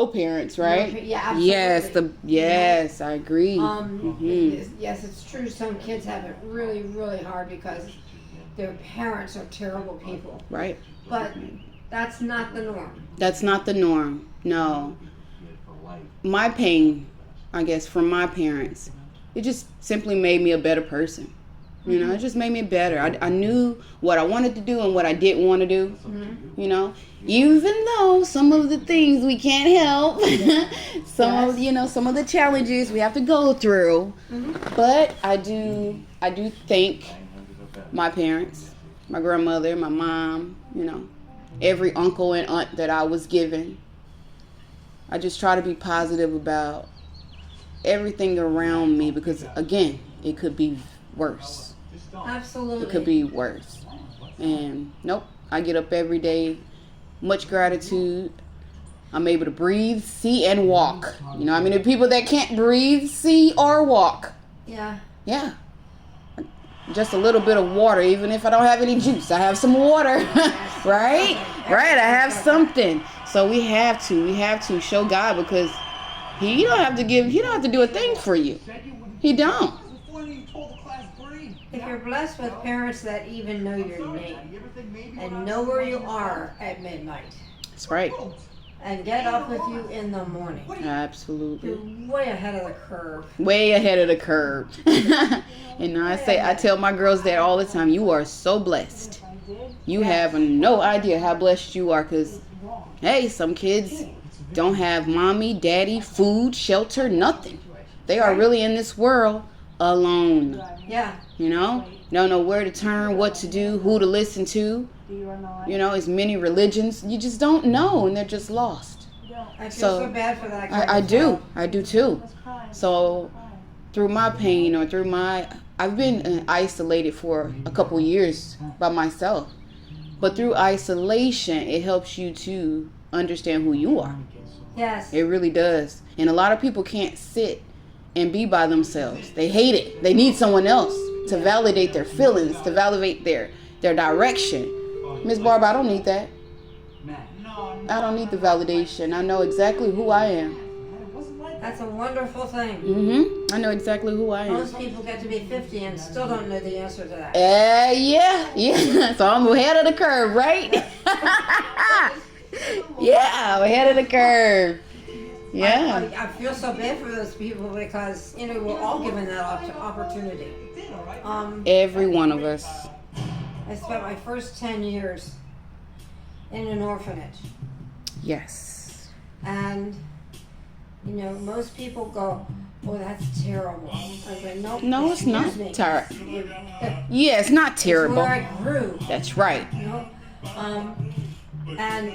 parents, right? Yeah, absolutely. Yes, I agree. Yes, it's true. Some kids have it really, really hard because their parents are terrible people. Right. But that's not the norm. That's not the norm. No. My pain, I guess, from my parents, it just simply made me a better person. You know, it just made me better. I knew what I wanted to do and what I didn't want to do. You know, even though some of the things we can't help, some of the challenges we have to go through. But I do thank my parents, my grandmother, my mom, every uncle and aunt that I was given. I just try to be positive about everything around me because, again, it could be worse. Absolutely. It could be worse. And nope, I get up every day, much gratitude. I'm able to breathe, see, and walk. There are people that can't breathe, see, or walk. Yeah. Yeah. Just a little bit of water, even if I don't have any juice, I have some water. Right? Right, I have something. So we have to show God because He don't have to do a thing for you. He don't. If you're blessed with parents that even know your name and know where you are at midnight. That's right. And get up with you in the morning. Absolutely. You're way ahead of the curve. Way ahead of the curve. And I tell my girls that all the time. You are so blessed. You have no idea how blessed you are because, hey, some kids don't have mommy, daddy, food, shelter, nothing. They are really in this world alone. Yeah. Don't know where to turn, what to do, who to listen to. It's many religions. You just don't know, and they're just lost. I feel so bad for that. I do too. So through my pain or I've been isolated for a couple years by myself. But through isolation, it helps you to understand who you are. Yes. It really does. And a lot of people can't sit and be by themselves. They hate it. They need someone else to validate their feelings, to validate their direction. Miss Barb, I don't need that. I don't need the validation. I know exactly who I am. That's a wonderful thing. I know exactly who I am. Most people get to be 50 and still don't know the answer to that. Yeah. So I'm ahead of the curve, right? Yeah, I'm ahead of the curve. Yeah. I feel so bad for those people because, we're all given that opportunity. Every one of us. I spent my first 10 years in an orphanage. Yes. And, most people go, oh, that's terrible. I said, nope. No, it's not terrible. Yeah, it's not terrible. It's where I grew. That's right. And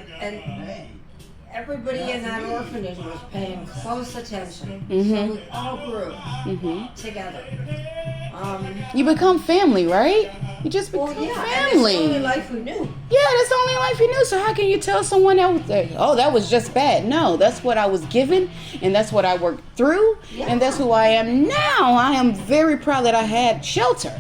everybody in that orphanage was paying close attention. So we all grew together. You become family, right? You just become family. That's the only life we knew. Yeah, that's the only life you knew. So how can you tell someone else that, oh, that was just bad? No, that's what I was given, and that's what I worked through, and that's who I am now. I am very proud that I had shelter.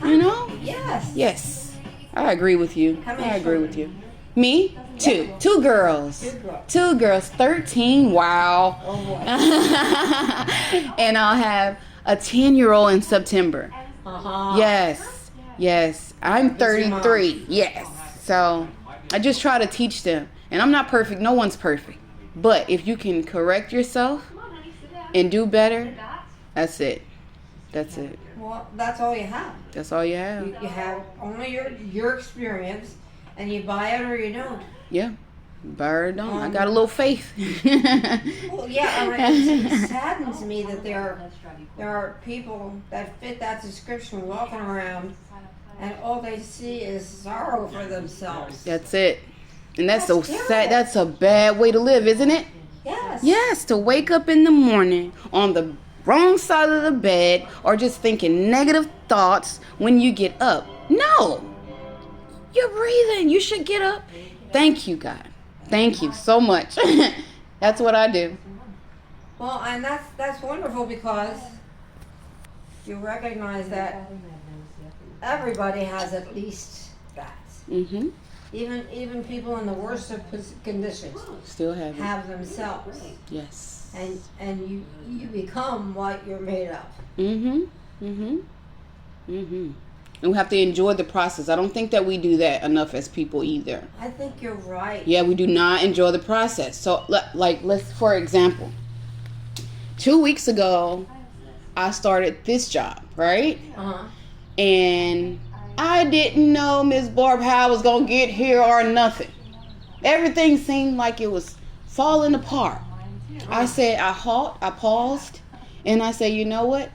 Yes. Yes. I agree with you. How many I agree children? with you. Me? Two. Two girls. Two girls. 13. Wow. Oh, boy. And I'll have a 10-year-old in September. Yes. I'm 33. Yes. So I just try to teach them. And I'm not perfect. No one's perfect. But if you can correct yourself and do better, that's it. That's it. Well, that's all you have. That's all you have. You have only your experience, and you buy it or you don't. Yeah. Buy or don't. I got a little faith. Well, yeah, it saddens me that there are people that fit that description walking around, and all they see is sorrow for themselves. That's it. And that's so sad. That's a bad way to live, isn't it? Yes. Yes, to wake up in the morning on the wrong side of the bed or just thinking negative thoughts when you get up. No. You're breathing. You should get up. Thank you, God. Thank you so much. That's what I do. Well, and that's wonderful because you recognize that everybody has at least that. Even people in the worst of conditions Still have it. have themselves, Yes. and you become what you're made of. Mm-hmm. Mm-hmm. Mm-hmm. And we have to enjoy the process. I don't think that we do that enough as people either. I think you're right. Yeah, we do not enjoy the process. So, like, let's, for example, 2 weeks ago, I started this job, right? Uh-huh. And I didn't know, Miss Barb, how I was going to get here or nothing. Everything seemed like it was falling apart. I said, I paused, and I said, you know what?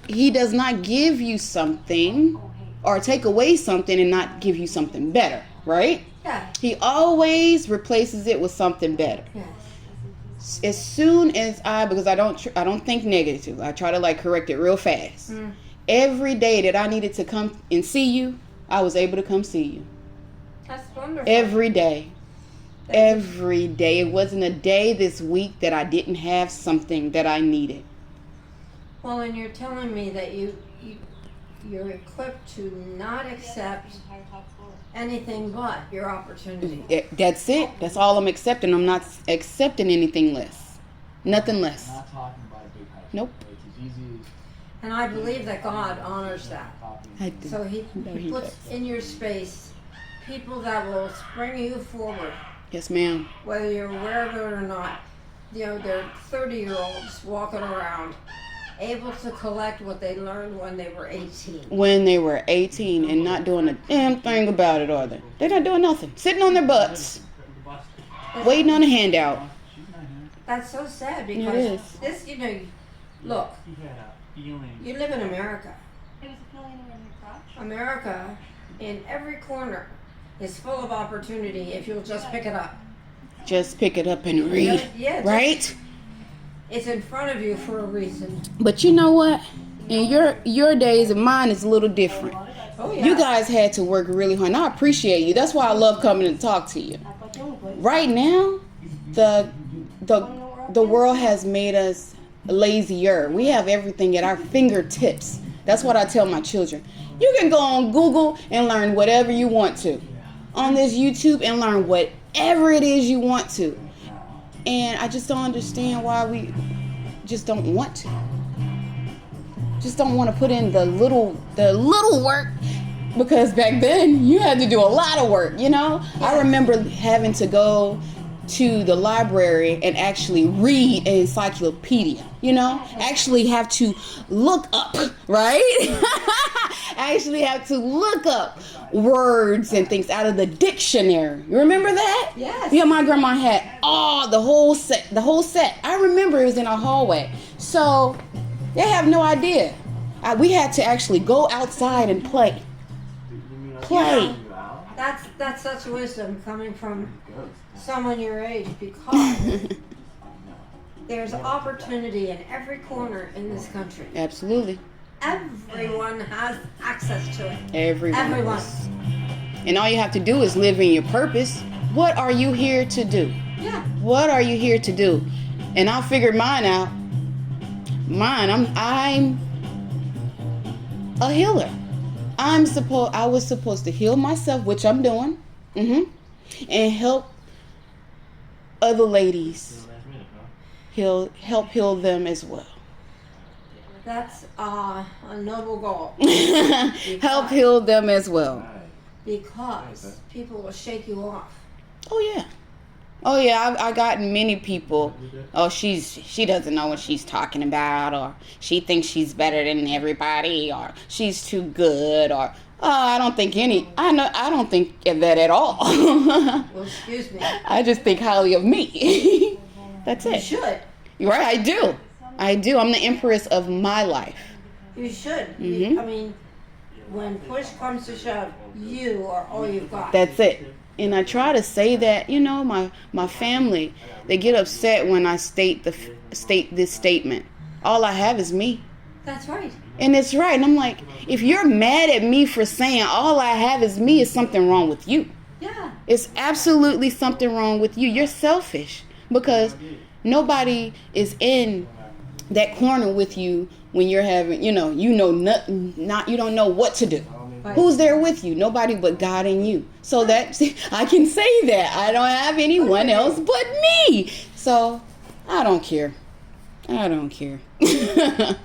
He does not give you something or take away something and not give you something better, right? Yeah. He always replaces it with something better. Yes. As soon as because I don't think negative. I try to like correct it real fast. Every day that I needed to come and see you, I was able to come see you. That's wonderful. Every day. Every day. It wasn't a day this week that I didn't have something that I needed. Well, and you're telling me that you're equipped to not accept anything but your opportunity. That's it. That's all I'm accepting. I'm not accepting anything less. Nothing less. Not talking about a big house. Nope. It's as easy as And I believe that God honors that. I do. So he No, he puts does. in your space people that will spring you forward, Yes, ma'am. whether you're aware of it or not. You know, they're 30-year-olds walking around, able to collect what they learned when they were 18. When they were 18 and not doing a damn thing about it, are they? They're not doing nothing. Sitting on their butts, waiting on a handout. That's so sad It because is. this, you know, look, he had a feeling. you live in America. It was a feeling in your crotch. America, in every corner, is full of opportunity if you'll just pick it up. Just pick it up and read, Yeah, right? It's in front of you for a reason. But you know what? In your days and mine is a little different. Oh yeah. You guys had to work really hard. And I appreciate you. That's why I love coming to talk to you. Right now, the world has made us lazier. We have everything at our fingertips. That's what I tell my children. You can go on Google and learn whatever you want to. On this YouTube and learn whatever it is you want to. And I just don't understand why we just don't want to. Just don't want to put in the little work, because back then you had to do a lot of work, you know? I remember having to go to the library and actually read an encyclopedia, you know? Actually have to look up, right? Actually have to look up words and things out of the dictionary. You remember that? Yes. Yeah, my grandma had the whole set. I remember it was in our hallway. So they have no idea. We had to actually go outside and play. Play. That's such wisdom coming from someone your age, because there's opportunity in every corner in this country. Absolutely. Everyone has access to it. Everyone. Everyone. And all you have to do is live in your purpose. What are you here to do? Yeah. What are you here to do? And I figured mine out. I'm a healer. I was supposed to heal myself, which I'm doing. And help other ladies help heal them as well. That's a noble goal. Help heal them as well. Because people will shake you off. Oh yeah, I gotten many people. Oh, she doesn't know what she's talking about, or she thinks she's better than everybody, or she's too good, or I don't think that at all. Well, excuse me. I just think highly of me. That's You it. should. You're right. I do. I'm the empress of my life. You should. I mean, when push comes to shove, you are all you've got. That's it. And I try to say that, you know, my family, they get upset when I state this statement. All I have is me. That's right. And it's right. And I'm like, if you're mad at me for saying all I have is me, is something wrong with you. Yeah. It's absolutely something wrong with you. You're selfish, because nobody is in that corner with you when you're having, you don't know what to do. Right. Who's there with you? Nobody but God and you. So that I can say that I don't have anyone else but me. So I don't care. I don't care. I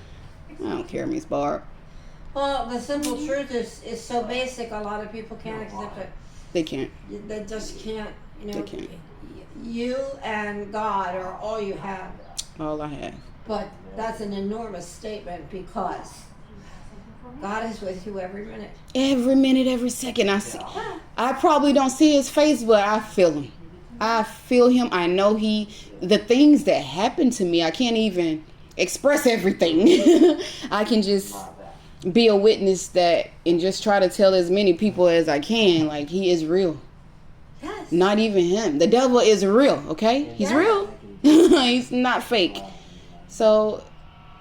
don't care, Miss Barb. Well, the simple truth is so basic. A lot of people can't accept it. They can't. They just can't. You know, They can't. You and God are all you have. All I have. But that's an enormous statement because God is with you every minute. Every minute, every second. I probably don't see his face, but I feel him. I feel him. I know the things that happen to me, I can't even express everything. I can just be a witness that and just try to tell as many people as I can, like, he is real. Yes. Not even him. The devil is real, okay? He's real. He's not fake. So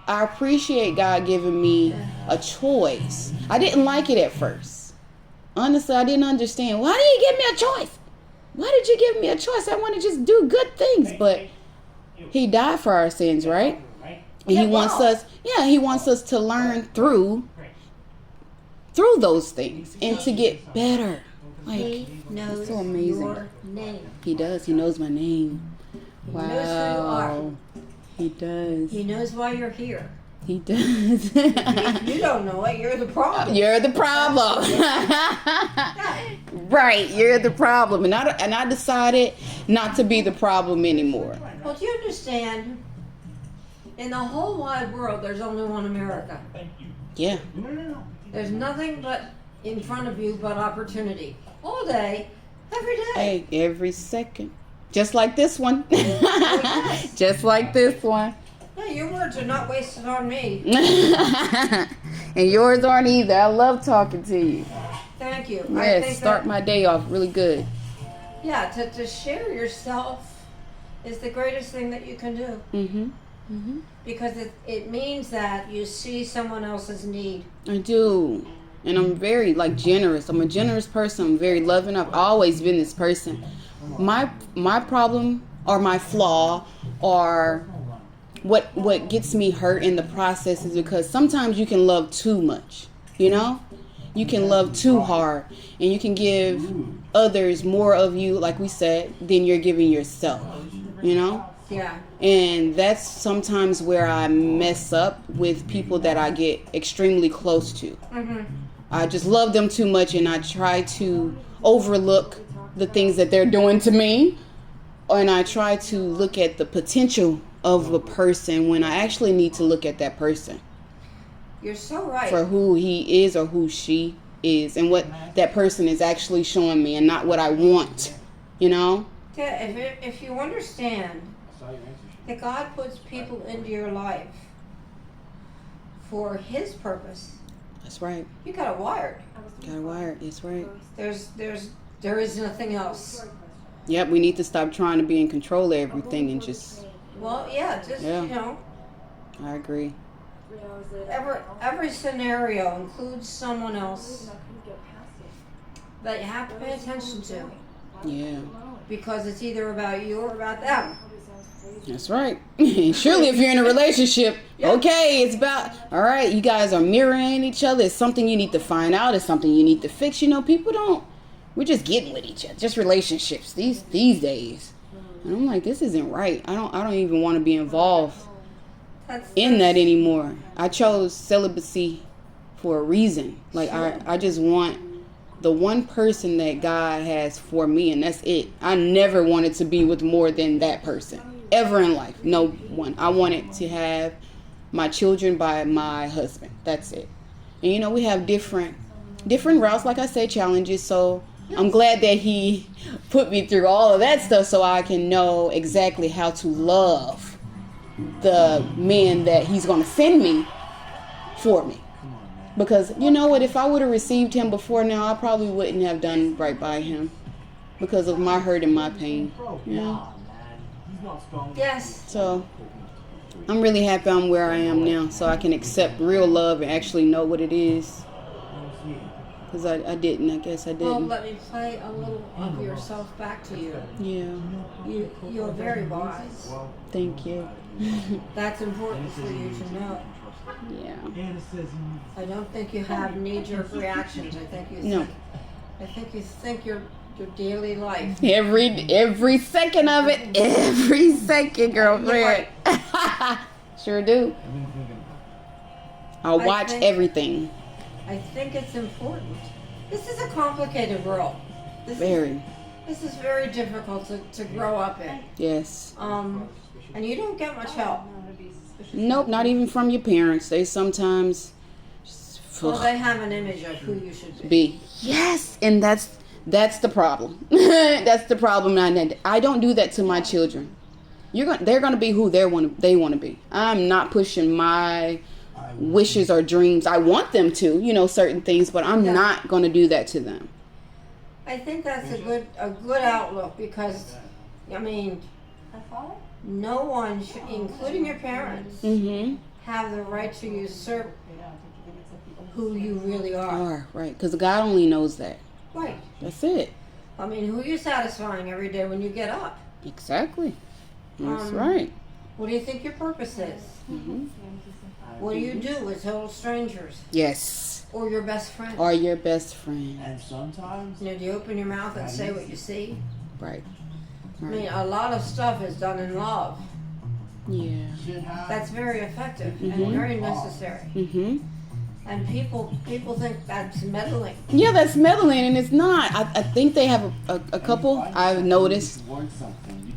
I appreciate God giving me a choice. I didn't like it at first. Honestly, I didn't understand. Why did you give me a choice? Why did you give me a choice? I want to just do good things. But he died for our sins, right? And he wants us to learn through those things and to get better. Like, He knows so amazing. your name. He does. He knows my name. He knows who you are. Wow. He does. He knows why you're here. He does. If you don't know it, you're the problem. You're the problem. Right, you're the problem. And I decided not to be the problem anymore. Well, do you understand? In the whole wide world, there's only one America. Yeah. There's nothing but in front of you but opportunity. All day, every day. Hey, every second. Just like this one. Just like this one. Yeah, your words are not wasted on me. And yours aren't either. I love talking to you. Thank you. Yes, start my day off really good. Yeah, to share yourself is the greatest thing that you can do. Mm-hmm. Because it means that you see someone else's need. I do. And I'm very, generous. I'm a generous person. I'm very loving. I've always been this person. My problem or my flaw or what gets me hurt in the process is because sometimes you can love too much, you know? You can love too hard and you can give others more of you, like we said, than you're giving yourself, you know? Yeah. And that's sometimes where I mess up with people that I get extremely close to. Mm-hmm. I just love them too much and I try to overlook the things that they're doing to me. And I try to look at the potential of a person when I actually need to look at that person. You're so right. For who he is or who she is and what that person is actually showing me and not what I want, you know? Yeah, if you understand that God puts people into your life for his purpose. That's right. You got it wired. Got it wired. That's right. There is nothing else. Yep, we need to stop trying to be in control of everything and just... Well, yeah, you know. I agree. Every scenario includes someone else that you have to pay attention to. Yeah. Because it's either about you or about them. That's right. Surely if you're in a relationship, okay, it's about, all right, you guys are mirroring each other. It's something you need to find out. It's something you need to fix. You know, people don't, we're just getting with each other. Just relationships these days. And I'm like, this isn't right. I don't even want to be involved in that anymore. I chose celibacy for a reason. Like, I just want the one person that God has for me, and that's it. I never wanted to be with more than that person. Ever in life. No one. I wanted to have my children by my husband. That's it. And you know, we have different routes, like I said, challenges. So I'm glad that he put me through all of that stuff so I can know exactly how to love the man that he's going to send me for me. Because you know what, if I would have received him before now, I probably wouldn't have done right by him because of my hurt and my pain. You know? Yes. So I'm really happy I'm where I am now so I can accept real love and actually know what it is. Because I guess I didn't. Well, let me play a little of yourself back to you. Yeah. You're very wise. Thank you. That's important for you to know. Yeah. And it says I don't think you have knee-jerk reactions. I think you No. think your daily life. Every second of it. Every second, girlfriend. Sure do. I've been thinking. I'll I watch think- everything. I think it's important. This is a complicated world. Very. This is very difficult to grow up in. Yes. And you don't get much help. Nope, not even from your parents. They sometimes Well, they have an image of who you should be. be. Yes, and that's the problem. That's the problem. I don't do that to my children. They're gonna be who they want to be. I'm not pushing my wishes or dreams. I want them to, certain things, but I'm not gonna do that to them. I think that's a good outlook because, I mean, no one should, including your parents, Mm-hmm. have the right to usurp who you really are. Right, because God only knows that. Right. That's it. I mean, who you satisfying every day when you get up? Exactly. That's Um, right. What do you think your purpose is? Mm-hmm. What do you do with total strangers Yes. or your best friend? Or your best friend. And sometimes Do you open your mouth and say what you see? Right. I mean, a lot of stuff is done in love. Yeah. should have. That's very effective and Mhm. very necessary. Mm-hmm. And people think that's meddling. Yeah, that's meddling, and it's not. I think they have a couple. I've noticed.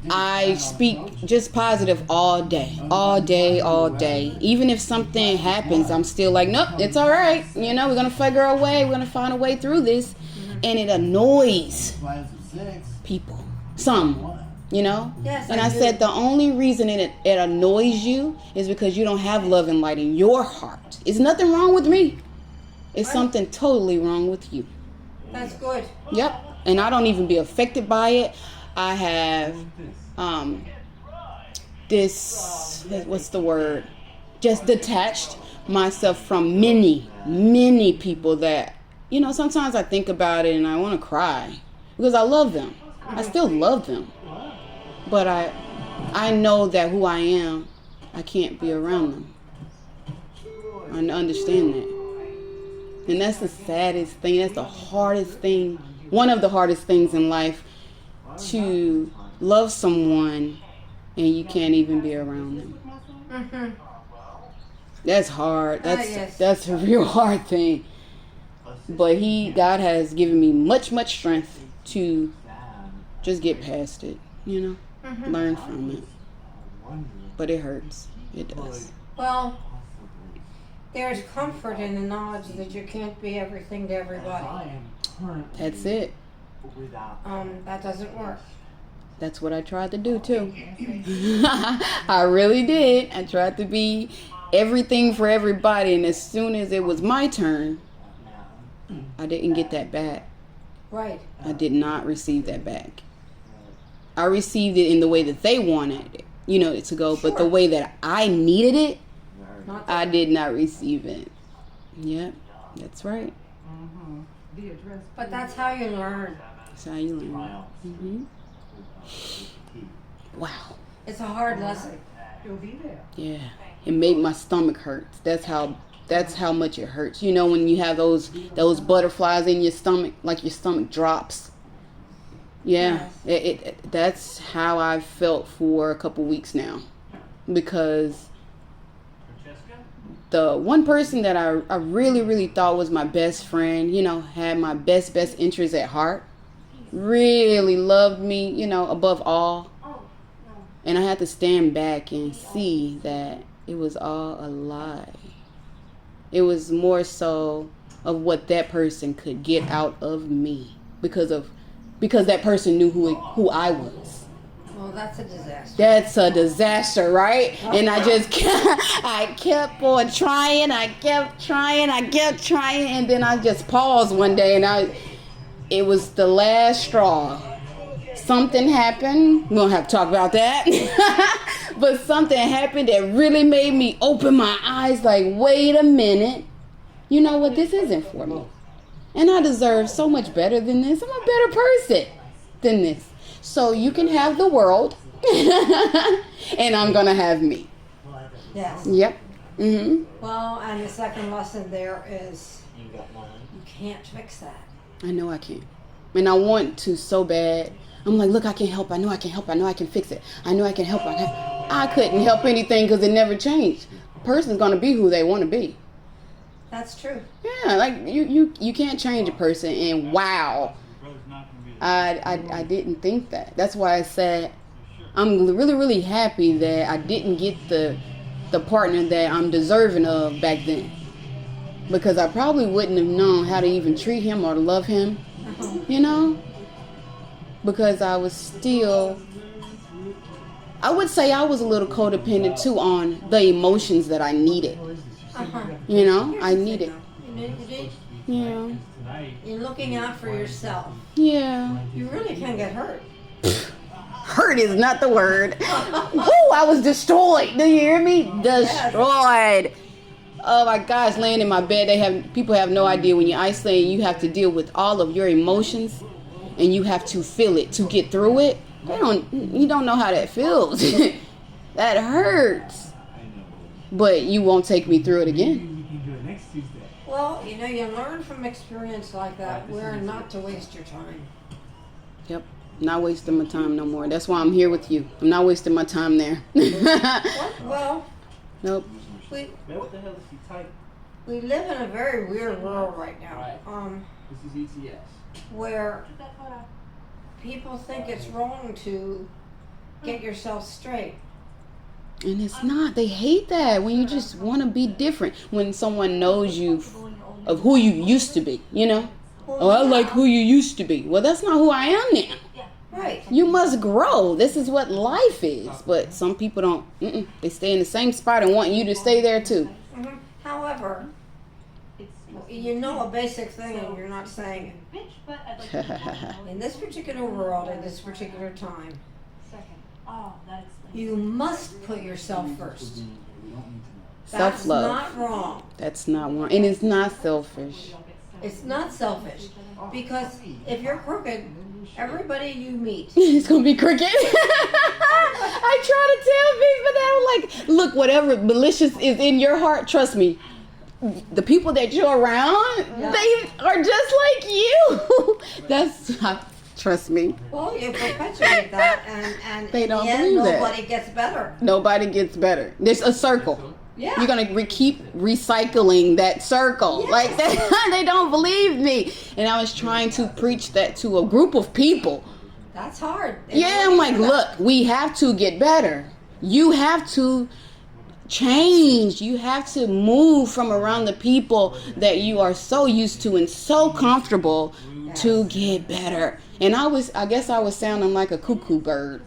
I speak just positive all day, all day, all day. Even if something happens, I'm still like, nope, it's all right. We're gonna figure a way. We're gonna find a way through this, and it annoys people. Some. Yes, And I I do. said the only reason it annoys you is because you don't have love and light in your heart. It's nothing wrong with me. It's something totally wrong with you. That's good. Yep. And I don't even be affected by it. I have what's the word? Just detached myself from many people that, sometimes I think about it and I want to cry because I love them. I still love them. But I know that who I am, I can't be around them. I understand that. And that's the saddest thing. That's the hardest thing. One of the hardest things in life, to love someone and you can't even be around them. Mm-hmm. That's hard. Yes. That's a real hard thing. But God has given me much strength to just get past it, Mm-hmm. learn from it. But it hurts. It does. Well, there's comfort in the knowledge that you can't be everything to everybody. That's it. That doesn't work. That's what I tried to do too. I really did. I tried to be everything for everybody, and as soon as it was my turn, I didn't get that back. Right. I did not receive that back. I received it in the way that they wanted it, to go, but the way that I needed it, I did not receive it. Yep, that's right. But that's how you learn. That's how you learn. Mm-hmm. Wow. It's a hard lesson. Yeah, it made my stomach hurt. That's how much it hurts. When you have those butterflies in your stomach, like your stomach drops. Yeah, that's how I've felt for a couple weeks now, because the one person that I really thought was my best friend, had my best interests at heart, really loved me, above all. And I had to stand back and see that it was all a lie. It was more so of what that person could get out of me because that person knew who I was. Well, that's a disaster. That's a disaster, right? And I kept on trying. I kept trying, and then I just paused one day, and it was the last straw. Something happened. We don't have to talk about that. But something happened that really made me open my eyes like, wait a minute. You know what? This isn't for me. And I deserve so much better than this. I'm a better person than this. So you can have the world, and I'm going to have me. Yes. Yep. Mm-hmm. Well, and the second lesson there is You got mine. you can't fix that. I know I can. And I want to so bad. I'm like, look, I can help. I know I can help. I know I can fix it. I know I can help. I couldn't help anything because it never changed. A person's going to be who they want to be. That's true. Yeah, like you can't change a person. And wow, I didn't think that. That's why I said I'm really, really happy that I didn't get the partner that I'm deserving of back then. Because I probably wouldn't have known how to even treat him or love him, you know? Because I was still, I would say I was a little codependent too on the emotions that I needed. You know, I needed. Yeah. You're looking out for yourself. Yeah. You really can get hurt. Hurt is not the word. Woo, I was destroyed. Do you hear me? Destroyed. Oh my gosh, laying in my bed, people have no idea when you're isolated, you have to deal with all of your emotions and you have to feel it to get through it. You don't know how that feels. That hurts. But you won't take me through it again. We can do it next Tuesday. Well, you learn from experience like that where not to waste your time. Yep. Not wasting my time no more. That's why I'm here with you. I'm not wasting my time there. What? Well, Nope. we Man, what the hell is he type? we live in a very weird world right now. Right. This is ETS. Where Keep that photo. people think it's wrong to get yourself straight. And it's not. They hate that when you just want to be different. When someone knows you of who you used to be, you know? Oh, I like who you used to be. Well, that's not who I am now. Right. You must grow. This is what life is. But some people don't. They stay in the same spot and want you to stay there too. However, you know a basic thing and you're not saying Bitch, but I'd like to it. In this particular world, at this particular time, second. Oh, that explains. you must put yourself first. That's Self-love. not wrong. That's not one. And it's not selfish. It's not selfish. Because if you're crooked, everybody you meet. It's going to be crooked. I try to tell people that. I'm like, look, whatever malicious is in your heart, trust me. The people that you're around, they are just like you. Trust me. Well, you perpetuate that, and They in don't the end, believe that. nobody gets better. Nobody gets better. There's a circle. Yeah. You're going to keep recycling that circle. Yes. Like that. They don't believe me. And I was trying to preach that to a group of people. That's hard. They Yeah, don't I'm like, do that. look, we have to get better. You have to change. You have to move from around the people that you are so used to and so comfortable to get better. And I guess I was sounding like a cuckoo bird,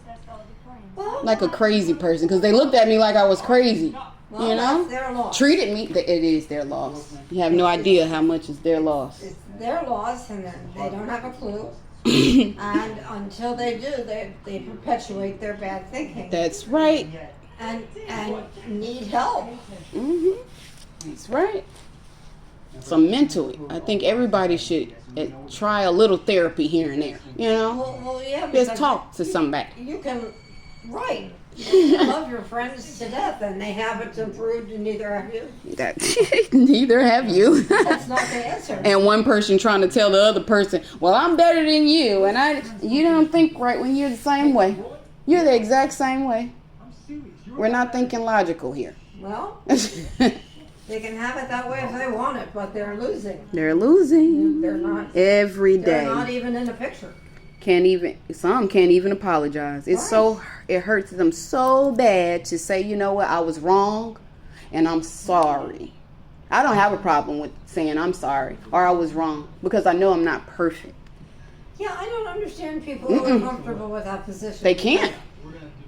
Well, like a crazy person, because they looked at me like I was crazy. well, You know? that's their loss. Treated me. It is their loss. You have no idea how much is their loss. It's their loss, and then they don't have a clue. And until they do, they perpetuate their bad thinking That's right. and need help. That's right. So mentally, I think everybody should try a little therapy here and there. You know, Well, yeah, just because talk to somebody. you can, right. You can love your friends to death, and they haven't improved, and neither have you. That neither have you. That's not the answer. And one person trying to tell the other person, "Well, I'm better than you," and you don't think right when you're the same way. You're the exact same way. We're not thinking logical here. Well, they can have it that way if they want it, but they're losing. They're losing They're not. every They're not day. even in the picture. Some can't even apologize. It hurts them so bad to say, you know what, I was wrong and I'm sorry. I don't have a problem with saying I'm sorry or I was wrong because I know I'm not perfect. Yeah, I don't understand people who are comfortable with that position. They can't.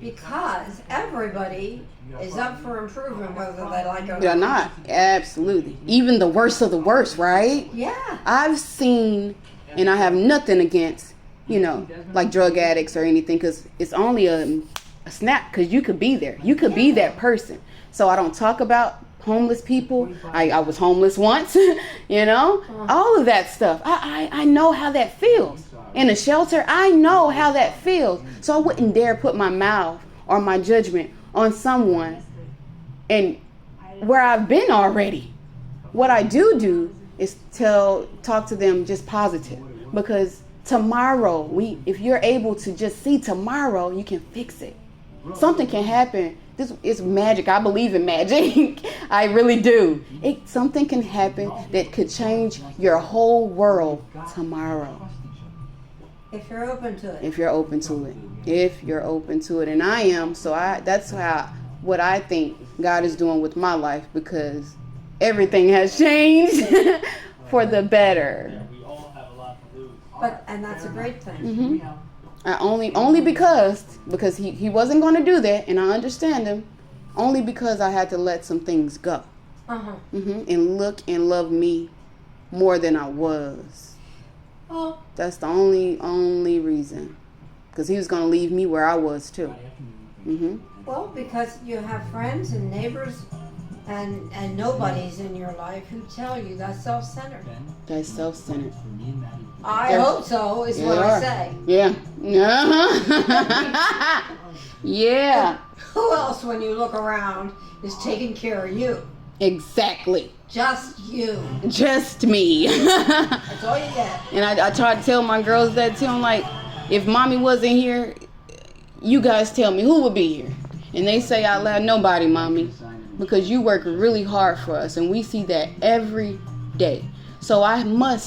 Because everybody is up for improvement, whether they like it or They're not. Absolutely. Even the worst of the worst, right? Yeah. I've seen, and I have nothing against, like drug addicts or anything, because it's only a snap, because you could be there. You could be that person. So I don't talk about homeless people. I was homeless once, all of that stuff. I know how that feels. In a shelter, I know how that feels. So I wouldn't dare put my mouth or my judgment on someone and where I've been already. What I do is talk to them just positive, because tomorrow, if you're able to just see tomorrow, you can fix it. Something can happen. This is magic. I believe in magic. I really do. Something can happen that could change your whole world tomorrow. If you're open to it. If you're open to it. If you're open to it. And I am. So that's what I think God is doing with my life, because everything has changed for the better. We all have a lot to lose. And that's a great thing. Mm-hmm. Only because he wasn't going to do that, and I understand him. Only because I had to let some things go, and look and love me more than I was. Oh. That's the only reason, because he was going to leave me where I was too. Well, because you have friends and neighbors and nobodies in your life who tell you that's self-centered. That's self-centered. I hope so, is what I say. Yeah. Yeah. Who else, when you look around, is taking care of you? Exactly. Just you. Just me. That's all you get. And I try to tell my girls that too. I'm like, if mommy wasn't here, you guys tell me who would be here. And they say out loud, nobody, mommy. Because you work really hard for us, and we see that every day. So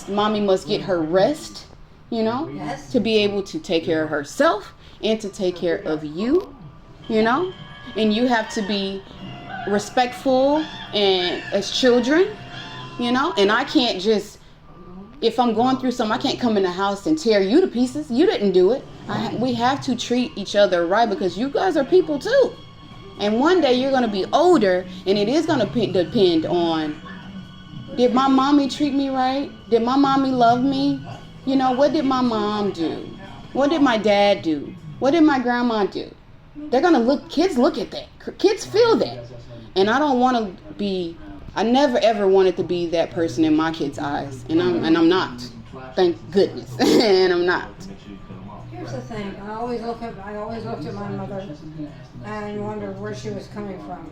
mommy must get her rest, Yes. to be able to take care of herself and to take care of you, and you have to be respectful and as children, and I can't just, if I'm going through something, I can't come in the house and tear you to pieces. You didn't do it. We have to treat each other right, because you guys are people too. And one day you're going to be older, and it is going to depend on, did my mommy treat me right? Did my mommy love me? What did my mom do? What did my dad do? What did my grandma do? They're going to kids look at that. Kids feel that. And I don't want to be, I never ever wanted to be that person in my kids' eyes. And I'm not. Thank goodness. And I'm not. Here's the thing. I always looked at my mother and wondered where she was coming from.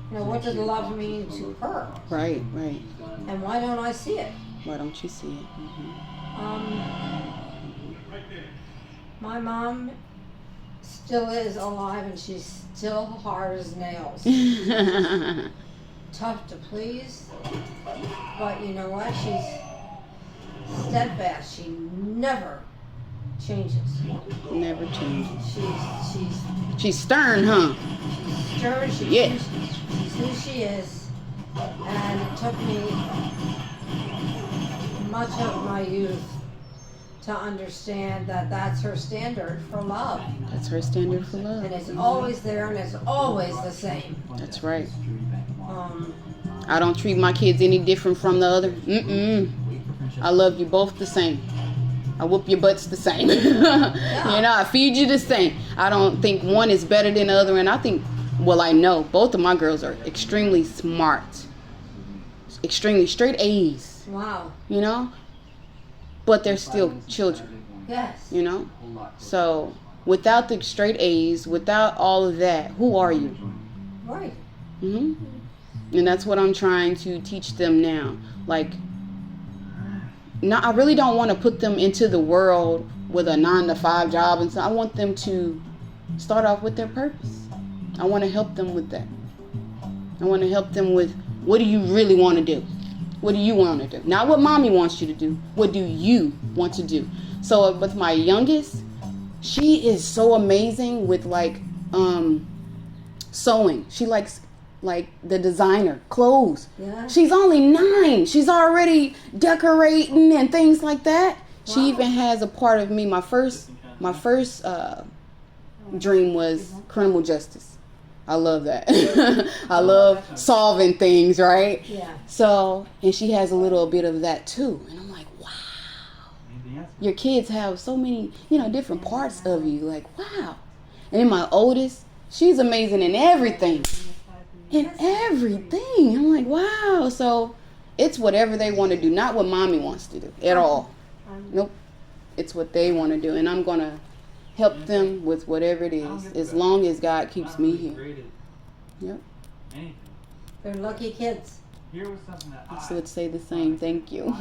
What does love mean to her? Right. And why don't I see it? Why don't you see it? My mom still is alive, and she's still hard as nails. Tough to please, but you know what? She's steadfast. She never changes. Never changes. She's stern, huh? She's stern. She's who she is, and it took me much of my youth to understand that that's her standard for love. That's her standard for love. And it's always there, and it's always the same. That's right. I don't treat my kids any different from the other. I love you both the same. I whoop your butts the same. I feed you the same. I don't think one is better than the other. And I think, I know both of my girls are extremely smart. Extremely straight A's. Wow. But they're still children. Yes. So without the straight A's, without all of that, who are you? Right. And that's what I'm trying to teach them now. I really don't want to put them into the world with a 9-to-5 job, and so I want them to start off with their purpose. I want to help them with that. I want to help them with, what do you really want to do? What do you want to do? Not what mommy wants you to do. What do you want to do? So with my youngest, she is so amazing with sewing. She likes the designer clothes. Yeah. She's only 9. She's already decorating and things like that. Wow. She even has a part of me. My first dream was criminal justice. I love that. I love solving things, right? Yeah. So, and she has a little bit of that too. And I'm like, wow. Your kids have so many, different parts of you. Wow. And then my oldest, she's amazing in everything. In everything. I'm like, wow. So it's whatever they want to do, not what mommy wants to do at all. Nope. It's what they want to do. And I'm going to help them with whatever it is, as long as God keeps me here. Yep. They're lucky kids. Here was something that I would say the same. Thank you.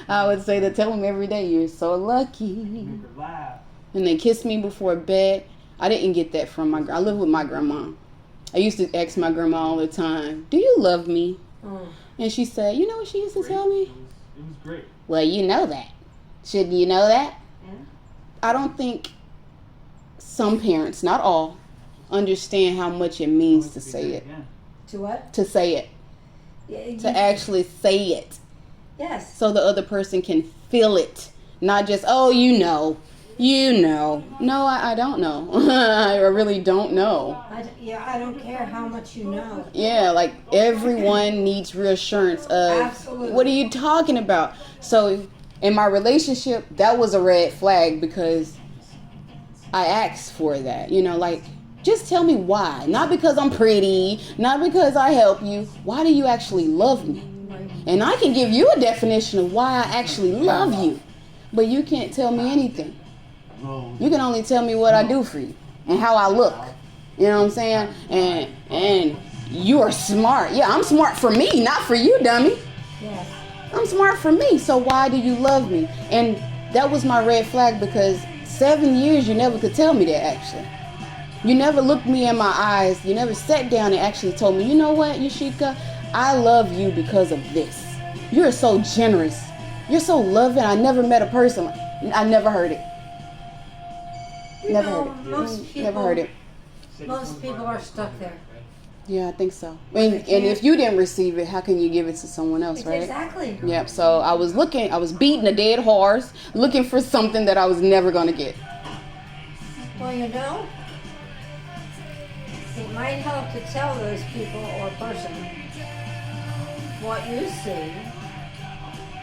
I would say that. Tell them every day, you're so lucky. make her laugh. And they kiss me before bed. I didn't get that from I live with my grandma. I used to ask my grandma all the time, do you love me? Oh. And she said, you know what she used to tell me? It was great. Well, you know that. Shouldn't you know that? Yeah. I don't think some parents, not all, understand how much it means to say it. Again. To what? To say it. Yeah, To actually say it. yes. So the other person can feel it. Not just, oh, you know. You know. No, I don't know. I really don't know. I don't care how much you know. Yeah, like everyone needs reassurance of Absolutely. what are you talking about? So in my relationship, that was a red flag because I asked for that. You know, like just tell me why. Not because I'm pretty, not because I help you. Why do you actually love me? And I can give you a definition of why I actually love you. But you can't tell me anything. You can only tell me what I do for you and how I look. You know what I'm saying? And you are smart. Yeah, I'm smart for me, not for you, dummy. Yes. I'm smart for me, so why do you love me? And that was my red flag because 7 years you never could tell me that actually. You never looked me in my eyes. You never sat down and actually told me, you know what, Yashika, I love you because of this. You're so generous. You're so loving. I never met a person. I never heard it. Never heard it. Never heard it. Most people are stuck there. Yeah, I think so. And if you didn't receive it, how can you give it to someone else, right? Exactly. Yep. So I was beating a dead horse, looking for something that I was never going to get. Well, you know, it might help to tell those people or person what you see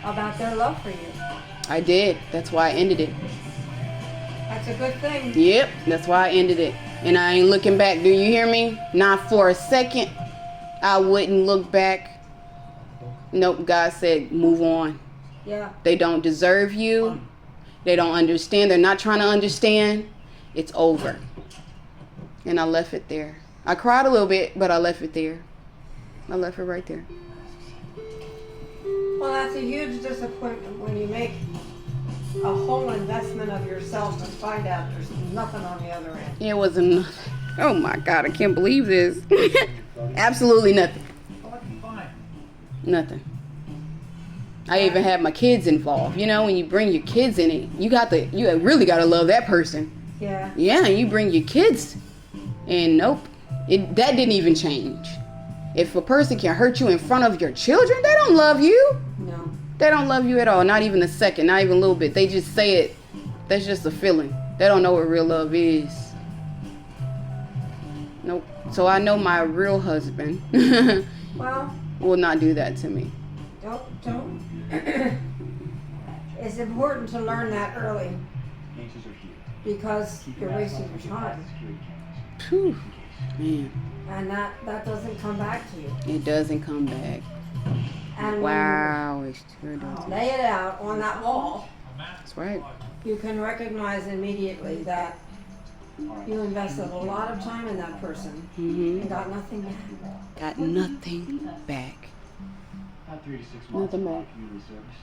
about their love for you. I did. That's why I ended it. That's a good thing. Yep. That's why I ended it. And I ain't looking back. Do you hear me? Not for a second. I wouldn't look back. Nope. God said, move on. Yeah. They don't deserve you. They don't understand. They're not trying to understand. It's over. And I left it there. I cried a little bit, but I left it there. I left it right there. Well, that's a huge disappointment when you make a whole investment of yourself and find out there's nothing on the other end. It wasn't nothing. Oh my God, I can't believe this. Absolutely nothing. Nothing. I even had my kids involved. You know, when you bring your kids in it, you really got to love that person. Yeah. Yeah, you bring your kids. And nope, that didn't even change. If a person can hurt you in front of your children, they don't love you. No. They don't love you at all. Not even a second, not even a little bit. They just say it. That's just a feeling. They don't know what real love is. Nope. So I know my real husband Well, will not do that to me. don't. It's important to learn that early because you're wasting your time. Whew. Man, And that doesn't come back to you. it doesn't come back. And Wow, it sure when you doesn't. lay it out on that wall, That's right. you can recognize immediately that you invested a lot of time in that person and got nothing back. Got nothing back. About 3 to 6 months. Nothing back. Community service.